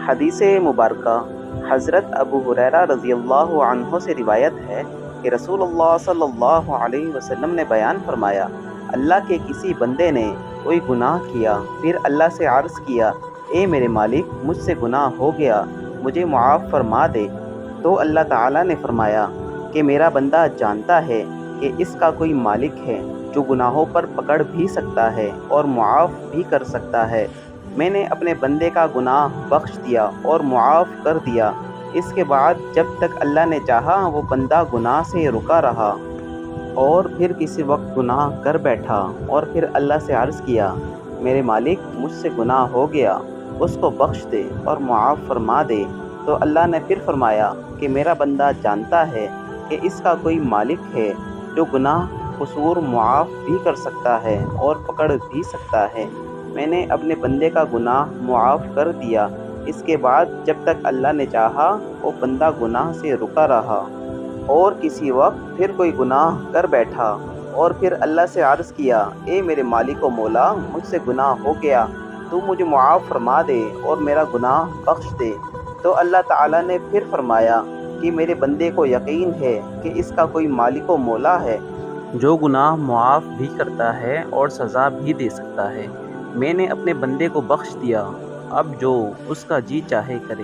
حدیث مبارکہ حضرت ابو ہریرہ رضی اللہ عنہ سے روایت ہے کہ رسول اللہ صلی اللہ علیہ وسلم نے بیان فرمایا، اللہ کے کسی بندے نے کوئی گناہ کیا، پھر اللہ سے عرض کیا، اے میرے مالک، مجھ سے گناہ ہو گیا، مجھے معاف فرما دے، تو اللہ تعالیٰ نے فرمایا کہ میرا بندہ جانتا ہے کہ اس کا کوئی مالک ہے جو گناہوں پر پکڑ بھی سکتا ہے اور معاف بھی کر سکتا ہے۔ میں نے اپنے بندے کا گناہ بخش دیا اور معاف کر دیا۔ اس کے بعد جب تک اللہ نے چاہا وہ بندہ گناہ سے رکا رہا اور پھر کسی وقت گناہ کر بیٹھا اور پھر اللہ سے عرض کیا، میرے مالک، مجھ سے گناہ ہو گیا، اس کو بخش دے اور معاف فرما دے، تو اللہ نے پھر فرمایا کہ میرا بندہ جانتا ہے کہ اس کا کوئی مالک ہے جو گناہ قصور معاف بھی کر سکتا ہے اور پکڑ بھی سکتا ہے۔ میں نے اپنے بندے کا گناہ معاف کر دیا۔ اس کے بعد جب تک اللہ نے چاہا وہ بندہ گناہ سے رکا رہا اور کسی وقت پھر کوئی گناہ کر بیٹھا اور پھر اللہ سے عرض کیا، اے میرے مالک و مولا، مجھ سے گناہ ہو گیا، تو مجھے معاف فرما دے اور میرا گناہ بخش دے، تو اللہ تعالیٰ نے پھر فرمایا کہ میرے بندے کو یقین ہے کہ اس کا کوئی مالک و مولا ہے جو گناہ معاف بھی کرتا ہے اور سزا بھی دے سکتا ہے۔ میں نے اپنے بندے کو بخش دیا، اب جو اس کا جی چاہے کرے۔